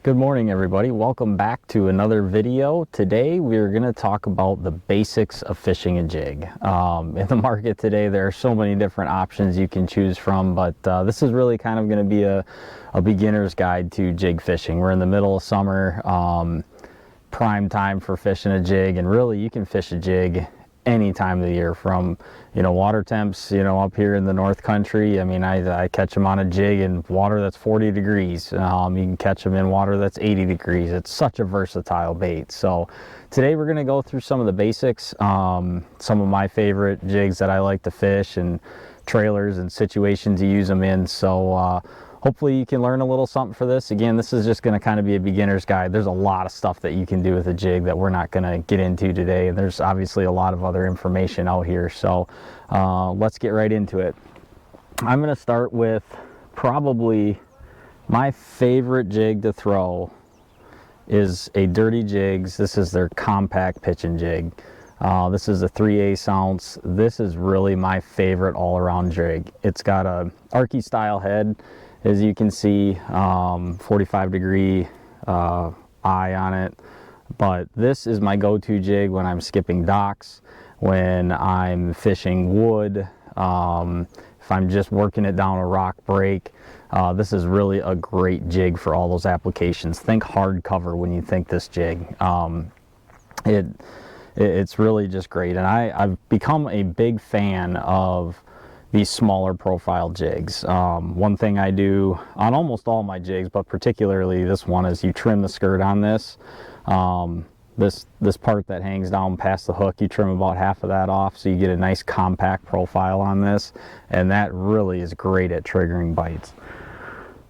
Good morning, everybody. Welcome back to another video. Today we're going to talk about the basics of fishing a jig. In the market today there are so many different options you can choose from, but this is really kind of going to be a beginner's guide to jig fishing. We're in the middle of summer, prime time for fishing a jig, and really you can fish a jig any time of the year, from water temps up here in the North Country. I mean, I catch them on a jig in water that's 40 degrees. You can catch them in water that's 80 degrees. It's such a versatile bait. So today we're going to go through some of the basics, some of my favorite jigs that I like to fish, and trailers and situations you use them in. So hopefully you can learn a little something for this. Again, this is just going to kind of be a beginner's guide. There's a lot of stuff that you can do with a jig that we're not going to get into today. And there's obviously a lot of other information out here. So let's get right into it. I'm going to start with probably my favorite jig to throw is a Dirty Jigs. This is their compact pitching jig. This is a 3/8 ounce. This is really my favorite all-around jig. It's got a Arky style head, as you can see, 45-degree eye on it. But this is my go-to jig when I'm skipping docks, when I'm fishing wood, if I'm just working it down a rock break. This is really a great jig for all those applications. Think hardcover when you think this jig. It's really just great, and I've become a big fan of these smaller profile jigs. One thing I do on almost all my jigs, but particularly this one, is you trim the skirt on this. This part that hangs down past the hook, you trim about half of that off, so you get a nice compact profile on this, and that really is great at triggering bites.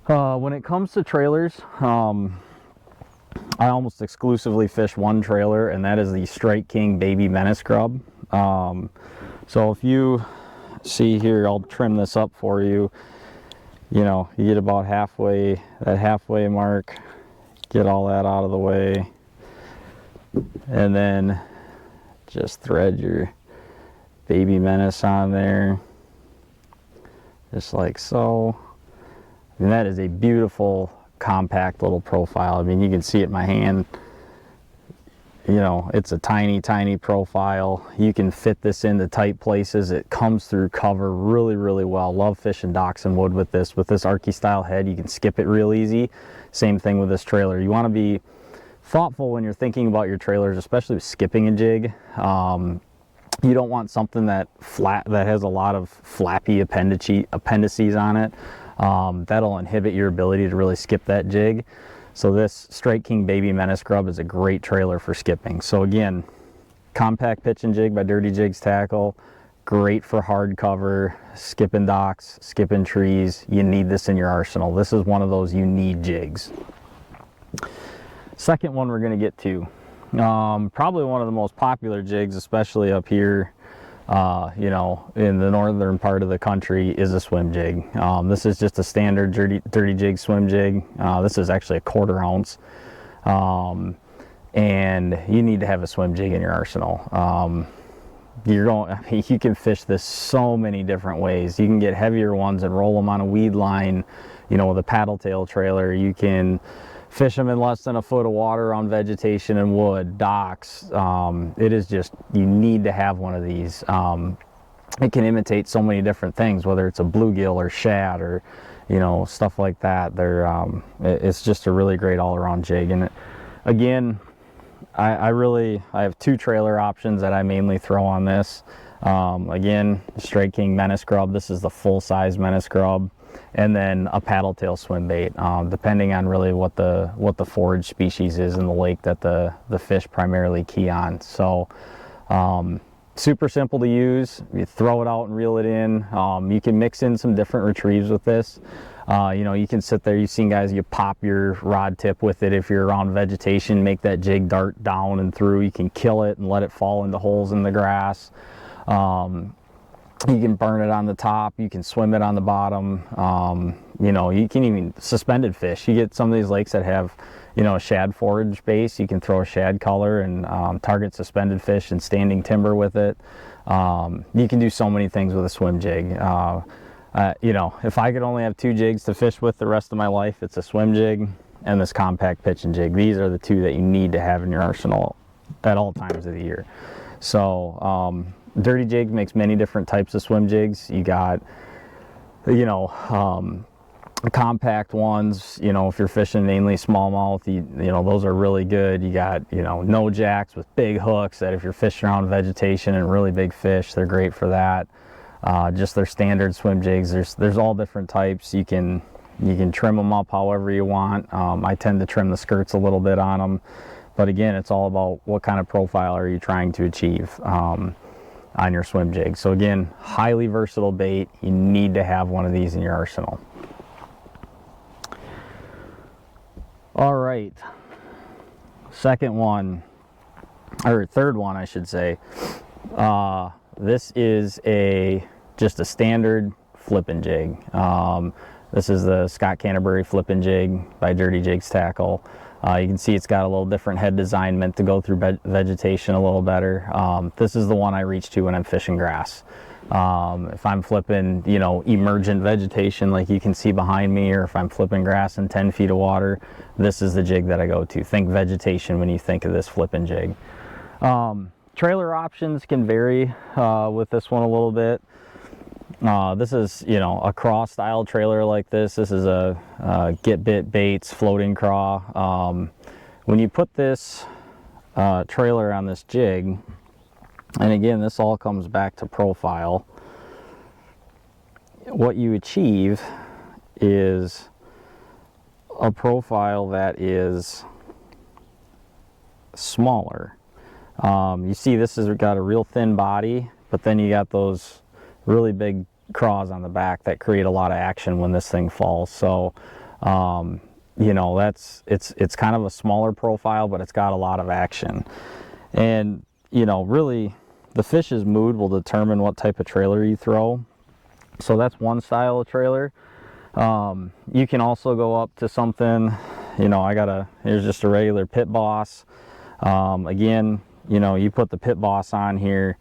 When it comes to trailers, I almost exclusively fish one trailer, and that is the Strike King Baby Menace Grub. So if you see here, I'll trim this up for you. You get about halfway, that halfway mark, get all that out of the way, and then just thread your Baby Menace on there, just like so. And that is a beautiful compact little profile. I mean, you can see it in my hand. It's a tiny profile. You can fit this into tight places. It comes through cover really well. Love fishing docks and wood with this Arky style head. You can skip it real easy. Same thing with this trailer. You want to be thoughtful when you're thinking about your trailers, especially with skipping a jig. You don't want something that has a lot of flappy appendices on it. That'll inhibit your ability to really skip that jig. So this Strike King Baby Menace Grub is a great trailer for skipping. So again, compact pitching jig by Dirty Jigs Tackle, great for hardcover, skipping docks, skipping trees. You need this in your arsenal. This is one of those you need jigs. Second one we're going to get to, probably one of the most popular jigs, especially up here, in the northern part of the country, is a swim jig. This is just a standard Dirty Jig swim jig. This is actually a 1/4 ounce. And you need to have a swim jig in your arsenal. You can fish this so many different ways. You can get heavier ones and roll them on a weed line, with a paddle tail trailer. You can fish them in less than a foot of water on vegetation and wood, docks. It is just, you need to have one of these. It can imitate so many different things, whether it's a bluegill or shad or stuff like that. It's just a really great all-around jig. And again, I have two trailer options that I mainly throw on this. Again, Strike King Menace Grub. This is the full-size Menace Grub. And then a paddle tail swim bait, depending on really what the forage species is in the lake that the fish primarily key on. So super simple to use. You throw it out and reel it in. You can mix in some different retrieves with this. You can sit there, you've seen guys, you pop your rod tip with it if you're around vegetation, make that jig dart down and through. You can kill it and let it fall into holes in the grass. You can burn it on the top, you can swim it on the bottom. You can even suspended fish. You get some of these lakes that have a shad forage base. You can throw a shad color and target suspended fish and standing timber with it. You can do so many things with a swim jig. If I could only have two jigs to fish with the rest of my life, it's a swim jig and this compact pitching jig. These are the two that you need to have in your arsenal at all times of the year. So Dirty Jig makes many different types of swim jigs. You got, you know, compact ones, you know, if you're fishing mainly smallmouth, you know, those are really good. You got, you know, no jacks with big hooks that if you're fishing around vegetation and really big fish, they're great for that. Just their standard swim jigs, there's all different types. You can trim them up however you want. I tend to trim the skirts a little bit on them, but again, it's all about what kind of profile are you trying to achieve on your swim jig. So again, highly versatile bait. You need to have one of these in your arsenal. All right, second one, or third one I should say. This is just a standard flipping jig. This is the Scott Canterbury flipping jig by Dirty Jigs Tackle. You can see it's got a little different head design, meant to go through vegetation a little better. This is the one I reach to when I'm fishing grass. If I'm flipping, you know, emergent vegetation like you can see behind me, or if I'm flipping grass in 10 feet of water, this is the jig that I go to. Think vegetation when you think of this flipping jig. Trailer options can vary with this one a little bit. This is, you know, a craw style trailer like this. This is a get bit baits floating craw. When you put this trailer on this jig, and again, this all comes back to profile, what you achieve is a profile that is smaller. You see this has got a real thin body, but then you got those really big craws on the back that create a lot of action when this thing falls. So you know, it's kind of a smaller profile, but it's got a lot of action. And you know, really the fish's mood will determine what type of trailer you throw. So that's one style of trailer. You can also go up to something, you know, here's just a regular Pit Boss. Again, you know, you put the Pit Boss on here,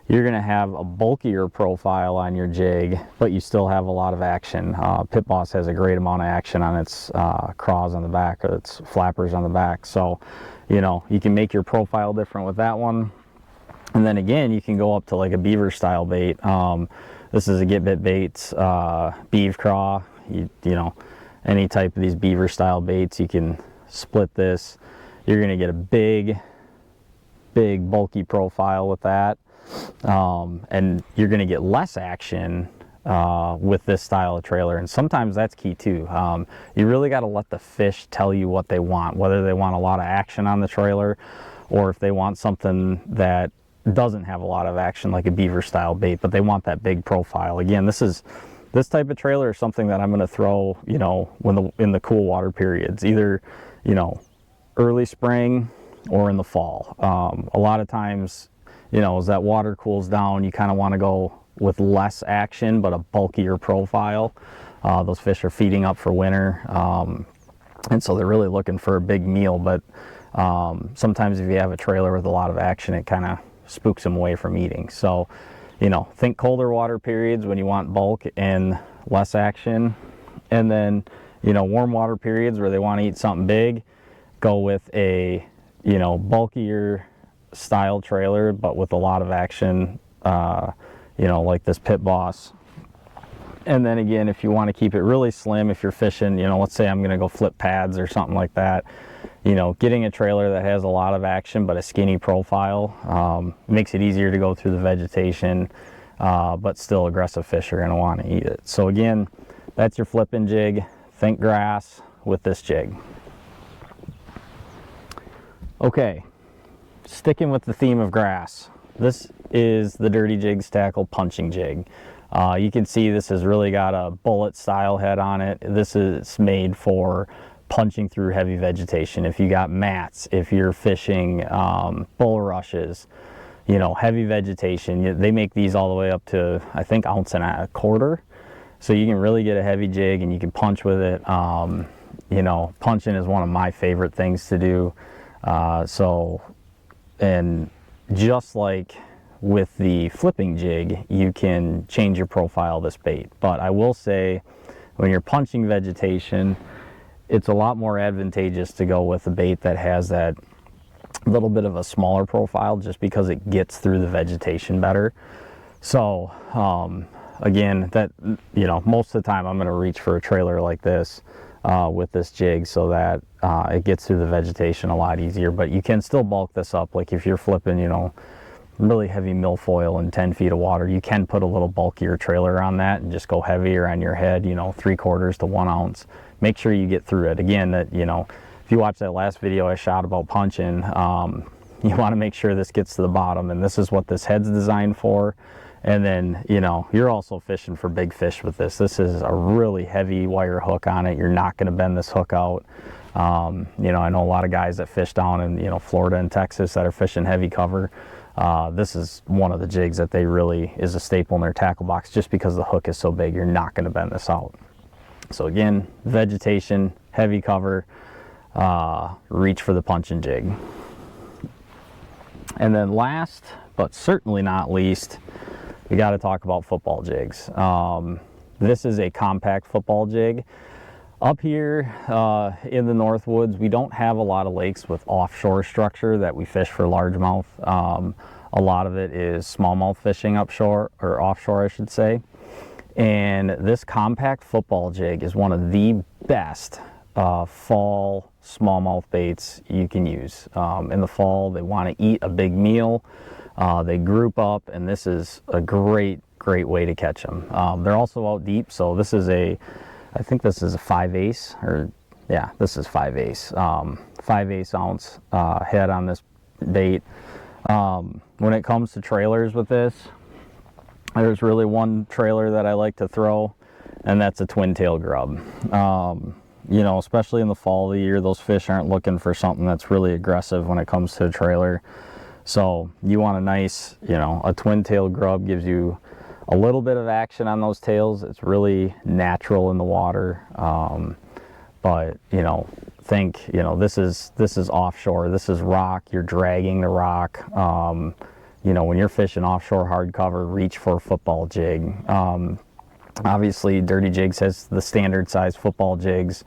you're going to have a bulkier profile on your jig, but you still have a lot of action. Pit Boss has a great amount of action on its craws on the back, or its flappers on the back. So, you know, you can make your profile different with that one. And then again, you can go up to like a beaver style bait. This is a Get Bit Baits beav craw. You know, any type of these beaver style baits, you can split this. You're going to get a big bulky profile with that. And you're going to get less action with this style of trailer, and sometimes that's key too. You really got to let the fish tell you what they want, whether they want a lot of action on the trailer or if they want something that doesn't have a lot of action like a beaver style bait, but they want that big profile. Again, this type of trailer is something that I'm going to throw, you know, in the cool water periods, either, you know, early spring or in the fall. A lot of times, you know, as that water cools down, you kind of want to go with less action but a bulkier profile. Those fish are feeding up for winter, and so they're really looking for a big meal. But sometimes if you have a trailer with a lot of action, it kind of spooks them away from eating. So, you know, think colder water periods when you want bulk and less action, and then, you know, warm water periods where they want to eat something big, go with a, you know, bulkier style trailer but with a lot of action, you know, like this Pit Boss. And then again, if you want to keep it really slim, if you're fishing, you know, let's say I'm going to go flip pads or something like that, you know, getting a trailer that has a lot of action but a skinny profile makes it easier to go through the vegetation, but still aggressive fish are going to want to eat it. So again, that's your flipping jig. Think grass with this jig. Okay, sticking with the theme of grass, this is the Dirty Jigs Tackle punching jig. You can see this has really got a bullet style head on it. This is made for punching through heavy vegetation. If you got mats, if you're fishing bulrushes, you know, heavy vegetation, they make these all the way up to, I think, 1.25 ounces. So you can really get a heavy jig and you can punch with it. You know, punching is one of my favorite things to do. And just like with the flipping jig, you can change your profile of this bait. But I will say, when you're punching vegetation, it's a lot more advantageous to go with a bait that has that little bit of a smaller profile, just because it gets through the vegetation better. So again, that, you know, most of the time I'm going to reach for a trailer like this with this jig, so that it gets through the vegetation a lot easier. But you can still bulk this up. Like if you're flipping, you know, really heavy milfoil in 10 feet of water, you can put a little bulkier trailer on that and just go heavier on your head, you know, 3/4 to 1 ounce. Make sure you get through it. Again, that, you know, if you watch that last video I shot about punching, you want to make sure this gets to the bottom, and this is what this head's designed for. And then, you know, you're also fishing for big fish with this. This is a really heavy wire hook on it. You're not going to bend this hook out. You know, I know a lot of guys that fish down in, you know, Florida and Texas that are fishing heavy cover. This is one of the jigs that they really is a staple in their tackle box, just because the hook is so big. You're not going to bend this out. So again, vegetation, heavy cover, reach for the punching jig. And then last but certainly not least, we got to talk about football jigs. This is a compact football jig. Up here in the North Woods, we don't have a lot of lakes with offshore structure that we fish for largemouth. A lot of it is smallmouth fishing upshore, or offshore I should say. And this compact football jig is one of the best fall smallmouth baits you can use. In the fall, they want to eat a big meal. They group up, and this is a great way to catch them. They're also out deep, so this is I think this is a 5/8, or yeah, this is 5/8, 5/8 ounce head on this bait. When it comes to trailers with this, there's really one trailer that I like to throw, and that's a twin tail grub. You know, especially in the fall of the year, those fish aren't looking for something that's really aggressive when it comes to a trailer. So you want a nice, you know, a twin tail grub gives you a little bit of action on those tails. It's really natural in the water. But, you know, think, you know, this is offshore. This is rock. You're dragging the rock. You know, when you're fishing offshore hardcover, reach for a football jig. Obviously, Dirty Jigs has the standard size football jigs.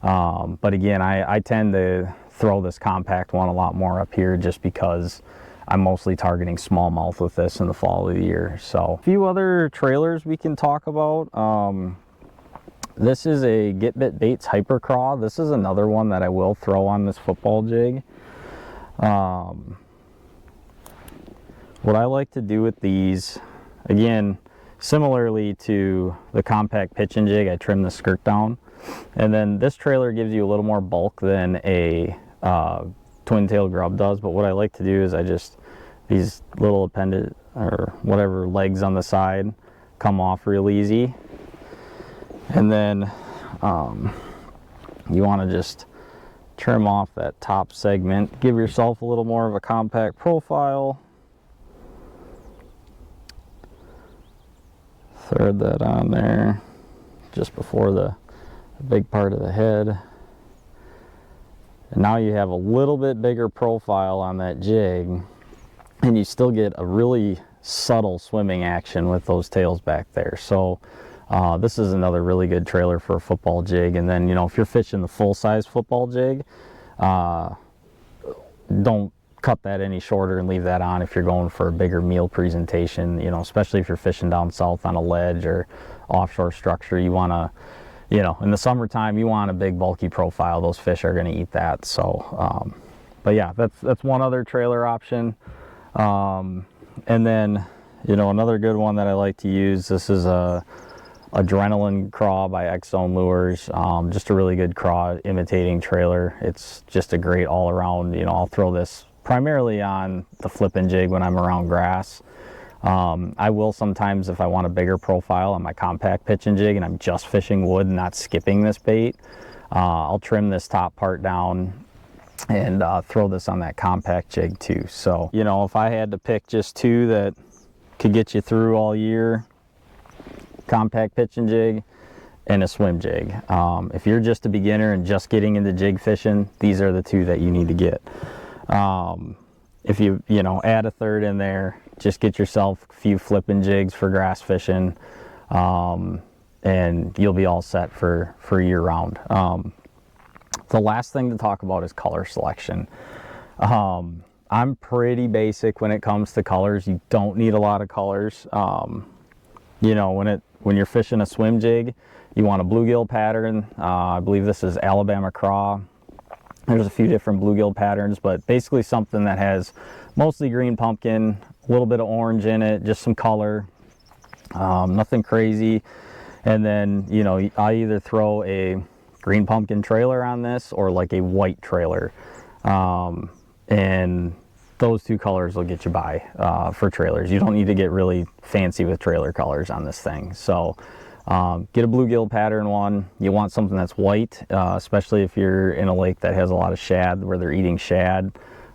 But again, I tend to throw this compact one a lot more up here, just because I'm mostly targeting smallmouth with this in the fall of the year. So a few other trailers we can talk about. This is a Get Bit Baits Hypercraw. This is another one that I will throw on this football jig. What I like to do with these, again, similarly to the compact pitching jig, I trim the skirt down. And then this trailer gives you a little more bulk than a twin tail grub does. But what I like to do is these little appendage or whatever legs on the side come off real easy. And then you want to just trim off that top segment, give yourself a little more of a compact profile. Thread that on there just before the big part of the head. And now you have a little bit bigger profile on that jig, and you still get a really subtle swimming action with those tails back there. So this is another really good trailer for a football jig. And then, you know, if you're fishing the full-size football jig, don't cut that any shorter and leave that on if you're going for a bigger meal presentation, you know, especially if you're fishing down south on a ledge or offshore structure. You want to, you know, in the summertime, you want a big bulky profile. Those fish are going to eat that. So but yeah, that's one other trailer option. And then, you know, another good one that I like to use, this is a Adrenaline Craw by X-Zone Lures. Just a really good craw imitating trailer. It's just a great all around, you know, I'll throw this primarily on the flipping jig when I'm around grass. I will sometimes, if I want a bigger profile on my compact pitching jig and I'm just fishing wood and not skipping this bait, I'll trim this top part down and throw this on that compact jig too. So, you know, if I had to pick just two that could get you through all year, compact pitching jig and a swim jig. If you're just a beginner and just getting into jig fishing, these are the two that you need to get. If you know, add a third in there, just get yourself a few flipping jigs for grass fishing, and you'll be all set for year round. The last thing to talk about is color selection. I'm pretty basic when it comes to colors. You don't need a lot of colors. You know, when you're fishing a swim jig, you want a bluegill pattern. I believe this is Alabama craw. There's a few different bluegill patterns, but basically something that has mostly green pumpkin, a little bit of orange in it, just some color, nothing crazy. And then, you know, I either throw a green pumpkin trailer on this or like a white trailer. And those two colors will get you by for trailers. You don't need to get really fancy with trailer colors on this thing. So get a bluegill pattern one. You want something that's white, especially if you're in a lake that has a lot of shad, where they're eating shad.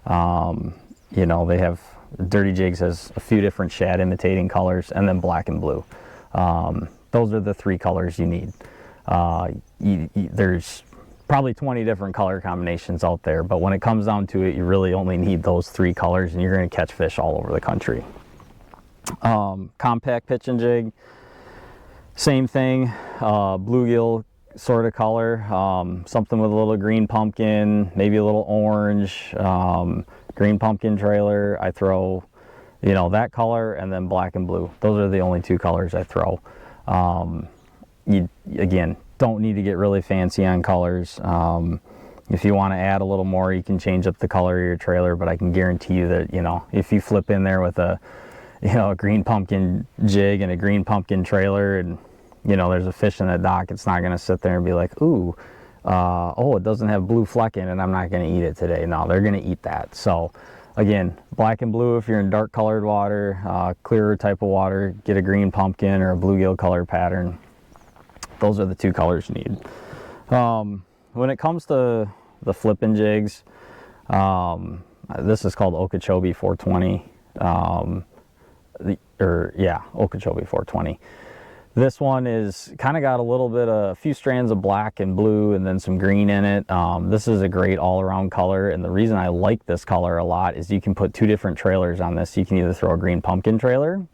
You know, they have, Dirty Jigs has a few different shad imitating colors, and then black and blue. Those are the three colors you need. There's probably 20 different color combinations out there, but when it comes down to it, you really only need those three colors, and you're going to catch fish all over the country. Compact pitch and jig, same thing, bluegill sort of color, something with a little green pumpkin, maybe a little orange, green pumpkin trailer. I throw, you know, that color, and then black and blue. Those are the only two colors I throw. You, again, don't need to get really fancy on colors. If you want to add a little more, you can change up the color of your trailer, but I can guarantee you that, you know, if you flip in there with a, you know, a green pumpkin jig and a green pumpkin trailer, and, you know, there's a fish in the dock, it's not going to sit there and be like, ooh, oh, it doesn't have blue fleck in it, I'm not going to eat it today. No, they're going to eat that. So again, black and blue if you're in dark colored water, clearer type of water, get a green pumpkin or a bluegill color pattern. Those are the two colors you need. When it comes to the flipping jigs, this is called Okeechobee 420. Okeechobee 420. This one is kind of got a few strands of black and blue and then some green in it. This is a great all-around color, and the reason I like this color a lot is you can put two different trailers on this. You can either throw a green pumpkin trailer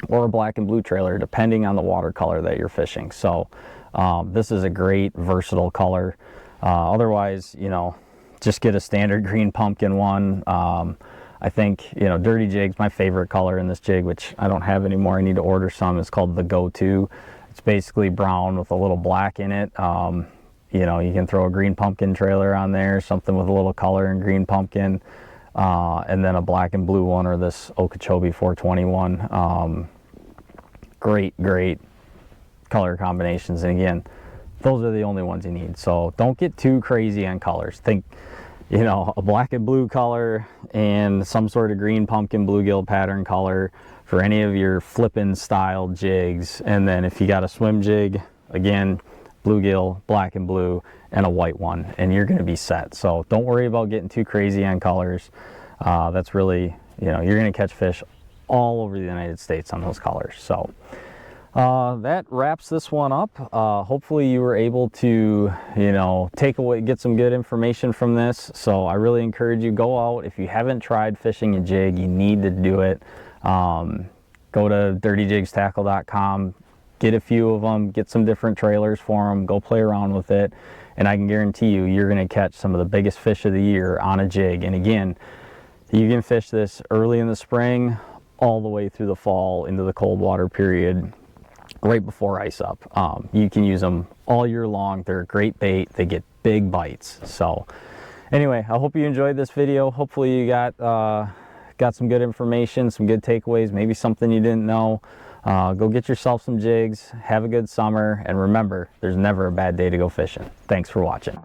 or a black and blue trailer, depending on the watercolor that you're fishing. So this is a great versatile color. Otherwise, you know, just get a standard green pumpkin one. I think, you know, Dirty Jigs, my favorite color in this jig, which I don't have anymore, I need to order some, is called the Go-To. It's basically brown with a little black in it. You know, you can throw a green pumpkin trailer on there, something with a little color and green pumpkin, and then a black and blue one, or this Okeechobee 421. Great color combinations, and again, those are the only ones you need. So don't get too crazy on colors. Think, you know, a black and blue color and some sort of green pumpkin bluegill pattern color for any of your flippin' style jigs. And then if you got a swim jig, again, bluegill, black and blue, and a white one, and you're going to be set. So don't worry about getting too crazy on colors. That's really, you know, you're going to catch fish all over the United States on those colors. So that wraps this one up. Hopefully you were able to, you know, get some good information from this. So I really encourage you, go out. If you haven't tried fishing a jig, you need to do it. Go to dirtyjigstackle.com, get a few of them, get some different trailers for them, go play around with it, and I can guarantee you, you're going to catch some of the biggest fish of the year on a jig. And again, you can fish this early in the spring all the way through the fall into the cold water period, right before ice up. You can use them all year long. They're a great bait. They get big bites. So anyway, I hope you enjoyed this video. Hopefully you got some good information, some good takeaways, maybe something you didn't know. Go get yourself some jigs, have a good summer, and remember, there's never a bad day to go fishing. Thanks for watching.